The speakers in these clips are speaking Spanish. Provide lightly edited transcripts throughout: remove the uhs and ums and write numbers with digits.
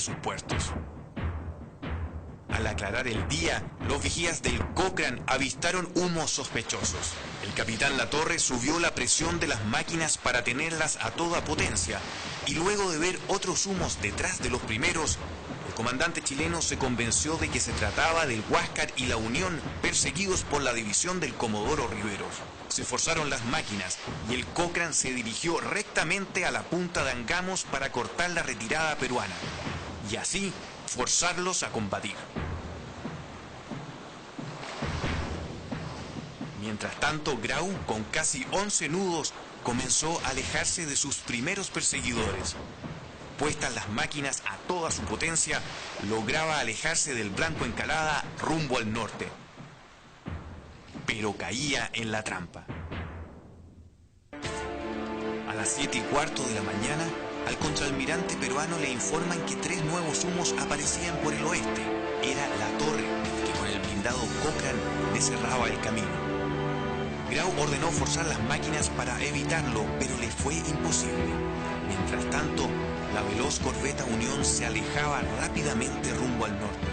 sus puertos. Al aclarar el día, los vigías del Cochrane avistaron humos sospechosos. El capitán Latorre subió la presión de las máquinas para tenerlas a toda potencia, y luego de ver otros humos detrás de los primeros, el comandante chileno se convenció de que se trataba del Huáscar y la Unión, perseguidos por la división del Comodoro Riveros. Se forzaron las máquinas y el Cochrane se dirigió rectamente a la punta de Angamos para cortar la retirada peruana, y así forzarlos a combatir. Mientras tanto, Grau, con casi 11 nudos, comenzó a alejarse de sus primeros perseguidores. Puestas las máquinas a toda su potencia, lograba alejarse del Blanco Encalada rumbo al norte. Pero caía en la trampa. A las 7:15 de la mañana, al contraalmirante peruano le informan que 3 nuevos humos aparecían por el oeste. Era Latorre, que con el blindado Cochrane le cerraba el camino. Grau ordenó forzar las máquinas para evitarlo, pero le fue imposible. Mientras tanto, la veloz corbeta Unión se alejaba rápidamente rumbo al norte.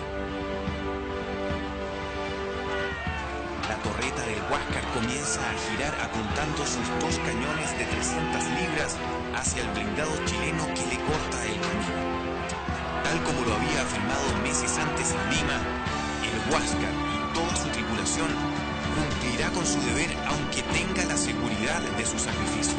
La torreta del Huáscar comienza a girar apuntando sus 2 cañones de 300 libras hacia el blindado chileno que le corta el camino. Tal como lo había afirmado meses antes en Lima, el Huáscar y toda su tripulación cumplirá con su deber aunque tenga la seguridad de su sacrificio.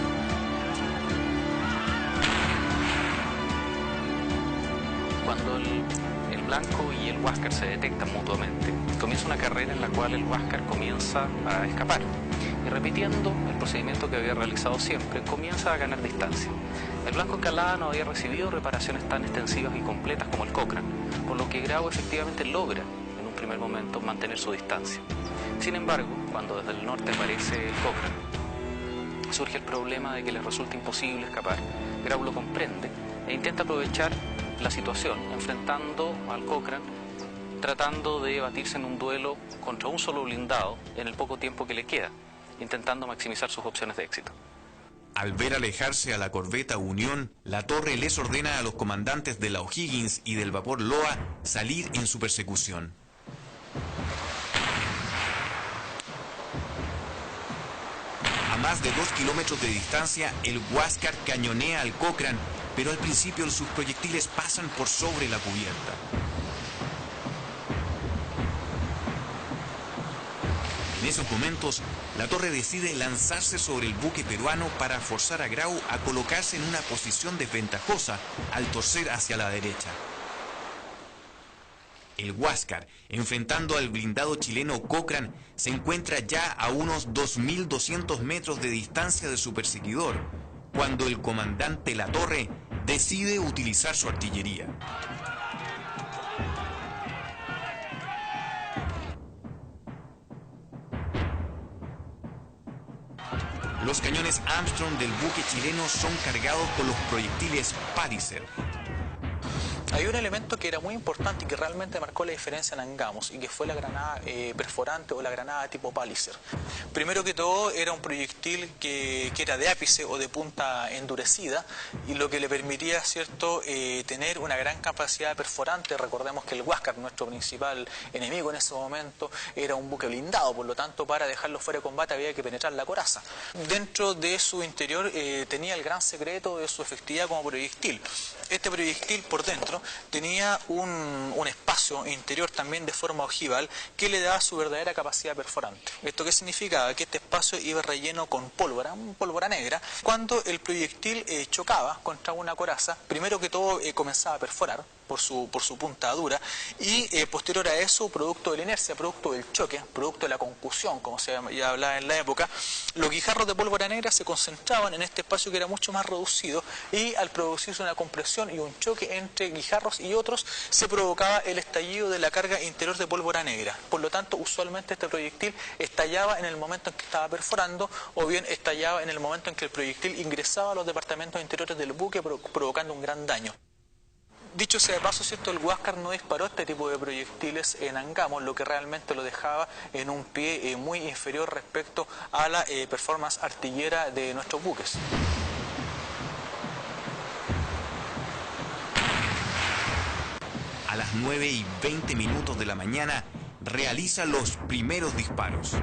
Cuando el Blanco y el Huáscar se detectan mutuamente, comienza una carrera en la cual el Huáscar comienza a escapar y, repitiendo el procedimiento que había realizado siempre, comienza a ganar distancia. El Blanco Encalada no había recibido reparaciones tan extensivas y completas como el Cochrane, por lo que Grau efectivamente logra en un primer momento mantener su distancia. Sin embargo, cuando desde el norte aparece el Cochrane, surge el problema de que les resulta imposible escapar. Grau lo comprende e intenta aprovechar la situación, enfrentando al Cochrane, tratando de batirse en un duelo contra un solo blindado en el poco tiempo que le queda, intentando maximizar sus opciones de éxito. Al ver alejarse a la corbeta Unión, Latorre les ordena a los comandantes de la O'Higgins y del vapor Loa salir en su persecución. A más de 2 kilómetros de distancia, el Huáscar cañonea al Cochrane, pero al principio sus proyectiles pasan por sobre la cubierta. En esos momentos, Latorre decide lanzarse sobre el buque peruano para forzar a Grau a colocarse en una posición desventajosa al torcer hacia la derecha. El Huáscar, enfrentando al blindado chileno Cochrane, se encuentra ya a unos 2.200 metros de distancia de su perseguidor, cuando el comandante Latorre decide utilizar su artillería. Los cañones Armstrong del buque chileno son cargados con los proyectiles Palliser. Hay un elemento que era muy importante y que realmente marcó la diferencia en Angamos, y que fue la granada perforante o la granada tipo Palliser. Primero que todo, era un proyectil que era de ápice o de punta endurecida, y lo que le permitía, ¿cierto?, tener una gran capacidad perforante. Recordemos que el Huáscar, nuestro principal enemigo en ese momento, era un buque blindado, por lo tanto, para dejarlo fuera de combate había que penetrar la coraza. Dentro de su interior tenía el gran secreto de su efectividad como proyectil. Este proyectil por dentro tenía un espacio interior también de forma ojival que le daba su verdadera capacidad perforante. ¿Esto qué significaba? Que este espacio iba relleno con pólvora negra. Cuando el proyectil chocaba contra una coraza, primero que todo comenzaba a perforar por su punta dura, y posterior a eso, producto de la inercia, producto del choque, producto de la concusión, como se ya hablaba en la época, los guijarros de pólvora negra se concentraban en este espacio que era mucho más reducido, y al producirse una compresión y un choque entre guijarros y otros, se provocaba el estallido de la carga interior de pólvora negra. Por lo tanto, usualmente este proyectil estallaba en el momento en que estaba perforando, o bien estallaba en el momento en que el proyectil ingresaba a los departamentos interiores del buque, provocando un gran daño. Dicho sea de paso, ¿cierto?, el Huáscar no disparó este tipo de proyectiles en Angamos, lo que realmente lo dejaba en un pie muy inferior respecto a la performance artillera de nuestros buques. a las 9:20 de la mañana, realiza los primeros disparos.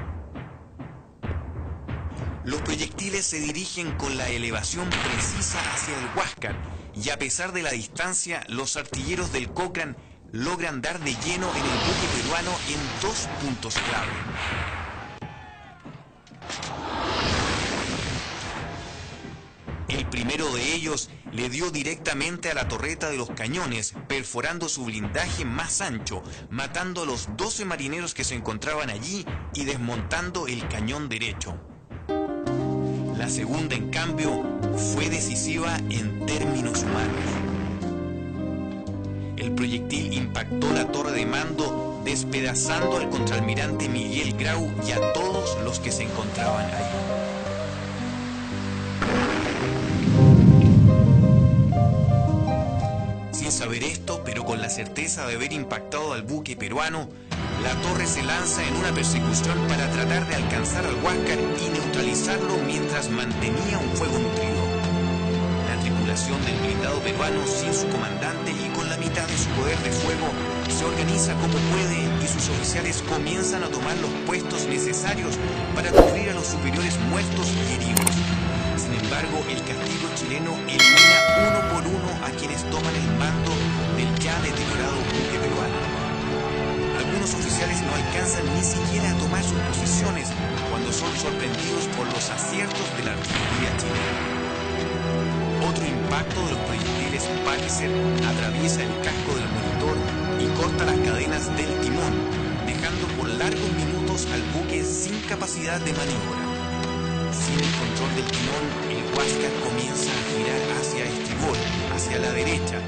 Los proyectiles se dirigen con la elevación precisa hacia el Huáscar y a pesar de la distancia, los artilleros del Cochrane logran dar de lleno en el buque peruano en dos puntos clave. El primero de ellos le dio directamente a la torreta de los cañones, perforando su blindaje más ancho, matando a los 12 marineros que se encontraban allí y desmontando el cañón derecho. La segunda, en cambio, fue decisiva en términos humanos. El proyectil impactó la torre de mando, despedazando al contraalmirante Miguel Grau y a todos los que se encontraban ahí. Sin saber esto, pero con la certeza de haber impactado al buque peruano, la torre se lanza en una persecución para tratar de alcanzar al Huáscar y neutralizarlo mientras mantenía un fuego nutrido. La tripulación del blindado peruano, sin su comandante y con la mitad de su poder de fuego, se organiza como puede y sus oficiales comienzan a tomar los puestos necesarios para cubrir a los superiores muertos y heridos. Sin embargo, el castigo chileno elimina uno por uno a quienes toman el mando del ya deteriorado buque peruano. Algunos oficiales no alcanzan ni siquiera a tomar sus posiciones cuando son sorprendidos por los aciertos de la artillería chilena. Otro impacto de los proyectiles Palliser atraviesa el casco del monitor y corta las cadenas del timón, dejando por largos minutos al buque sin capacidad de maniobra. Sin el control del timón, el Huáscar comienza a girar hacia estribor, hacia la derecha,